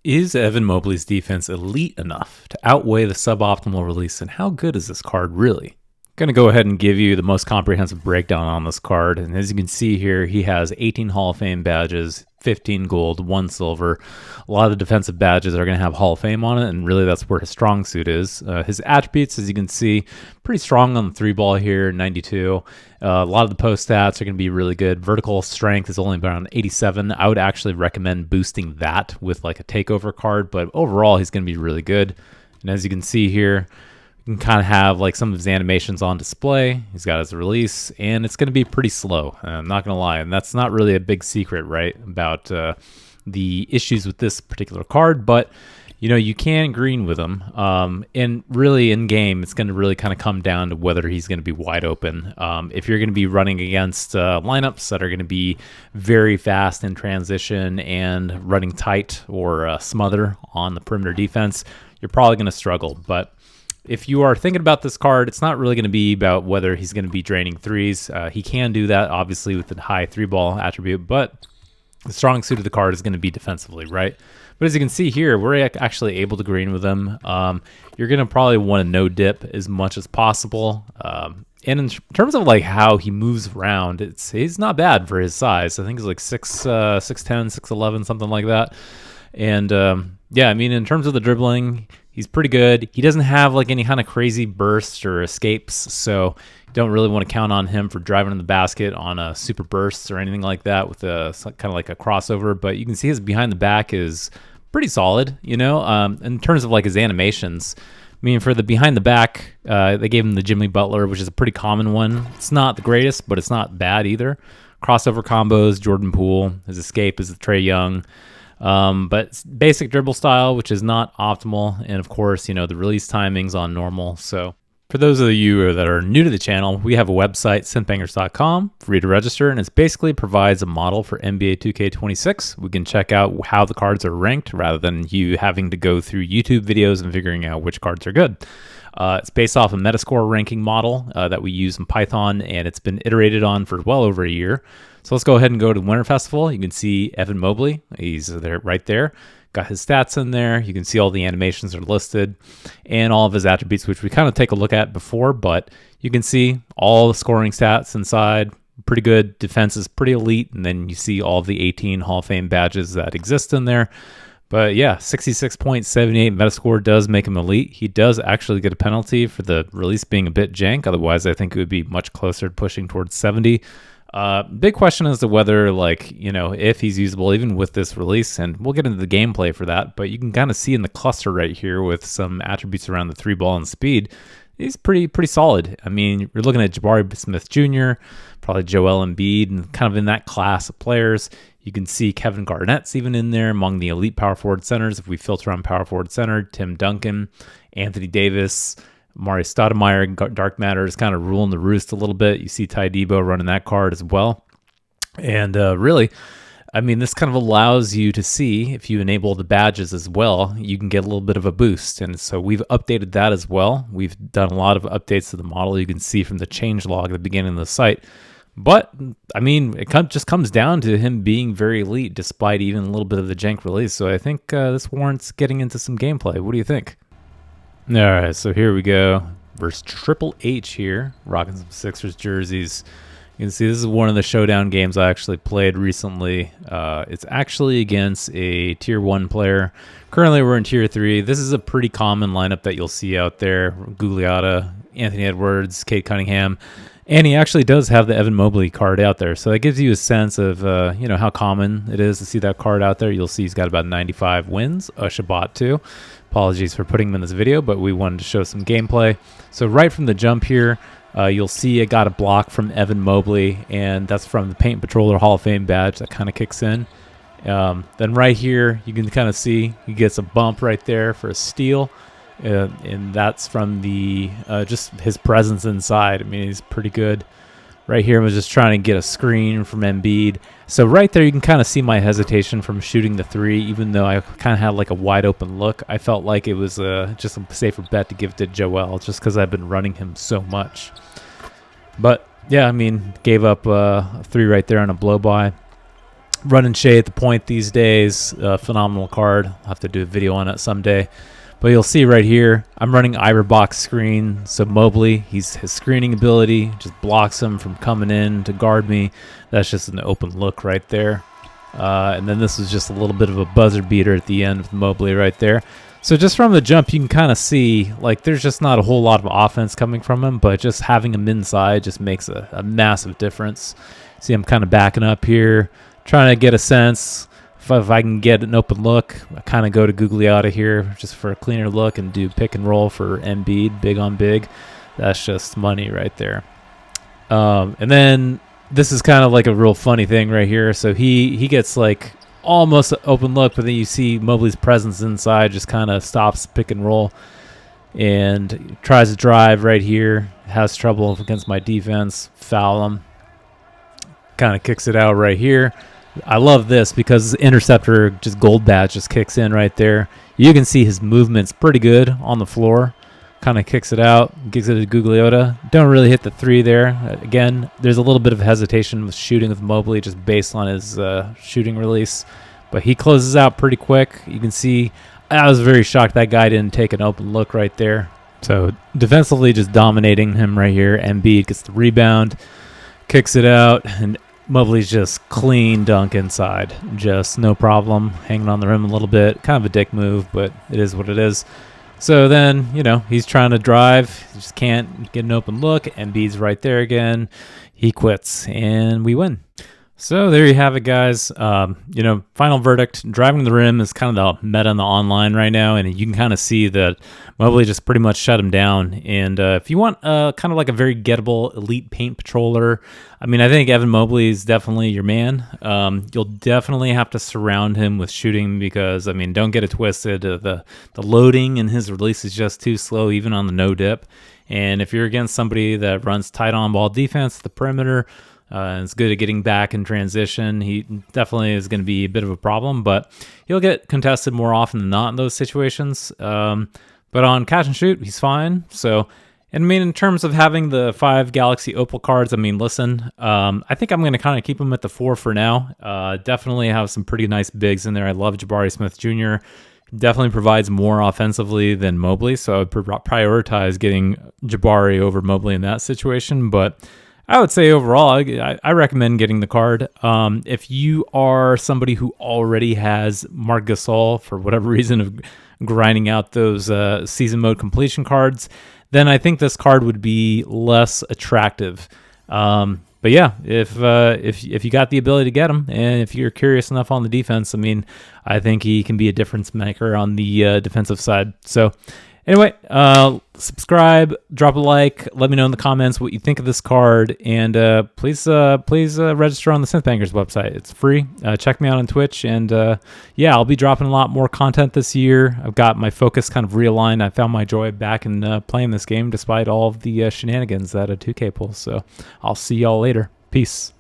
Is Evan Mobley's defense elite enough to outweigh the suboptimal release, and how good is this card really? Going to go ahead and give you the most comprehensive breakdown on this card, and as you can see here, he has 18 Hall of Fame badges, 15 gold, 1 silver. A lot of the defensive badges are going to have Hall of Fame on it, and really that's where his strong suit is. His attributes, as you can see, pretty strong on the 3-ball here, 92. A lot of the post stats are going to be really good. Vertical strength is only around 87. I would actually recommend boosting that with like a takeover card, but overall he's going to be really good. And as you can see here, you can kind of have like some of his animations on display. He's got his release, and it's going to be pretty slow. I'm not going to lie, and that's not really a big secret, right, about the issues with this particular card. But you know, you can green with him, and really in game, it's going to really kind of come down to whether he's going to be wide open. If you're going to be running against lineups that are going to be very fast in transition and running tight or smother on the perimeter defense, you're probably going to struggle. But if you are thinking about this card, it's not really going to be about whether he's going to be draining threes. He can do that, obviously, with the high 3-ball attribute, but the strong suit of the card is going to be defensively, right? But as you can see here, we're actually able to green with him. You're going to probably want to no dip as much as possible. And in terms of like how he moves around, he's not bad for his size. I think he's like 6'10", 6'11", something like that. And yeah, I mean, in terms of the dribbling, he's pretty good. He doesn't have like any kind of crazy bursts or escapes, so you don't really want to count on him for driving in the basket on a super bursts or anything like that with a kind of like a crossover. But you can see his behind the back is pretty solid, you know. In terms of like his animations, I mean, for the behind the back, they gave him the Jimmy Butler, which is a pretty common one. It's not the greatest, but it's not bad either. Crossover combos, Jordan Poole. His escape is the Trae Young. But basic dribble style, which is not optimal, and of course, you know, the release timing's on normal. So for those of you that are new to the channel, we have a website, synthbangers.com, for you to register, and it basically provides a model for NBA 2K26. We can check out how the cards are ranked rather than you having to go through YouTube videos and figuring out which cards are good. It's based off a Metascore ranking model that we use in Python, and it's been iterated on for well over a year. So let's go ahead and go to Winter Festival. You can see Evan Mobley. He's there, right there. Got his stats in there. You can see all the animations are listed and all of his attributes, which we kind of take a look at before, but you can see all the scoring stats inside. Pretty good. Defense is pretty elite. And then you see all of the 18 Hall of Fame badges that exist in there. But yeah, 66.78 Metascore does make him elite. He does actually get a penalty for the release being a bit jank. Otherwise, I think it would be much closer to pushing towards 70. Big question as to whether, like, you know, if he's usable even with this release, and we'll get into the gameplay for that, but you can kind of see in the cluster right here with some attributes around the 3-ball and speed, he's pretty solid. I mean, you're looking at Jabari Smith Jr., probably Joel Embiid, and kind of in that class of players. You can see Kevin Garnett's even in there among the elite power forward centers. If we filter on power forward center, Tim Duncan, Anthony Davis, Mari Stoudemire, Dark Matter is kind of ruling the roost a little bit. You see Ty Debo running that card as well. And really, I mean, this kind of allows you to see, if you enable the badges as well, you can get a little bit of a boost. And so we've updated that as well. We've done a lot of updates to the model. You can see from the change log at the beginning of the site. But, I mean, it just comes down to him being very elite, despite even a little bit of the jank release. So I think this warrants getting into some gameplay. What do you think? All right, so here we go. Versus Triple H here, rocking some Sixers jerseys. You can see this is one of the showdown games I actually played recently. It's actually against a Tier 1 player. Currently, we're in Tier 3. This is a pretty common lineup that you'll see out there. Gugliotta, Anthony Edwards, Cade Cunningham. And he actually does have the Evan Mobley card out there. So that gives you a sense of, you know, how common it is to see that card out there. You'll see he's got about 95 wins. Shabbat, too. Apologies for putting him in this video, but we wanted to show some gameplay. So right from the jump here, you'll see it got a block from Evan Mobley, and that's from the Paint Patroller Hall of Fame badge that kind of kicks in. Then right here, you can kind of see he gets a bump right there for a steal. And that's from the just his presence inside. I mean, he's pretty good. Right here, I was just trying to get a screen from Embiid. So right there, you can kind of see my hesitation from shooting the 3, even though I kind of had like a wide open look. I felt like it was just a safer bet to give to Joel, just because I've been running him so much. But yeah, I mean, gave up a 3 right there on a blow by. running Shea at the point these days. Phenomenal card. I'll have to do a video on it someday. But you'll see right here, I'm running Iverbox screen. So Mobley, his screening ability just blocks him from coming in to guard me. That's just an open look right there. And then this is just a little bit of a buzzer beater at the end with Mobley right there. So just from the jump, you can kind of see, like, there's just not a whole lot of offense coming from him, but just having him inside just makes a massive difference. See, I'm kind of backing up here, trying to get a sense. If I can get an open look, I kind of go to Gugliotta here just for a cleaner look and do pick and roll for Embiid, big on big. That's just money right there. And then this is kind of like a real funny thing right here. So he gets like almost an open look, but then you see Mobley's presence inside just kind of stops pick and roll and tries to drive right here. Has trouble against my defense. Foul him. Kind of kicks it out right here. I love this because interceptor, just gold badge, just kicks in right there. You can see his movement's pretty good on the floor. Kind of kicks it out, gives it to Gugliotta. Don't really hit the three there. Again, there's a little bit of hesitation with shooting with Mobley just based on his shooting release. But he closes out pretty quick. You can see, I was very shocked that guy didn't take an open look right there. So defensively just dominating him right here. Embiid gets the rebound, kicks it out, and Mobley's just clean dunk inside. Just no problem. Hanging on the rim a little bit. Kind of a dick move, but it is what it is. So then, you know, he's trying to drive. He just can't get an open look. Embiid's right there again. He quits, and we win. So there you have it, guys. You know, final verdict. Driving the rim is kind of the meta in the online right now, and you can kind of see that Mobley just pretty much shut him down. And if you want kind of like a very gettable elite paint patroller, I mean, I think Evan Mobley is definitely your man. You'll definitely have to surround him with shooting because, I mean, don't get it twisted. The loading in his release is just too slow, even on the no dip. And if you're against somebody that runs tight on ball defense at the perimeter, and it's good at getting back in transition, he definitely is going to be a bit of a problem, but he'll get contested more often than not in those situations. But on catch and shoot, he's fine. So, and I mean, in terms of having the 5 Galaxy Opal cards, I mean, listen, I think I'm going to kind of keep him at the 4 for now. Definitely have some pretty nice bigs in there. I love Jabari Smith Jr. Definitely provides more offensively than Mobley, so I would prioritize getting Jabari over Mobley in that situation, but I would say overall, I recommend getting the card. If you are somebody who already has Marc Gasol for whatever reason of grinding out those season mode completion cards, then I think this card would be less attractive. But yeah, if you got the ability to get him, and if you're curious enough on the defense, I mean, I think he can be a difference maker on the defensive side. So anyway, subscribe, drop a like, let me know in the comments what you think of this card, and please register on the Synthbangers website. It's free. Check me out on Twitch, and yeah, I'll be dropping a lot more content this year. I've got my focus kind of realigned. I found my joy back in playing this game despite all of the shenanigans that a 2K pulls. So I'll see y'all later. Peace.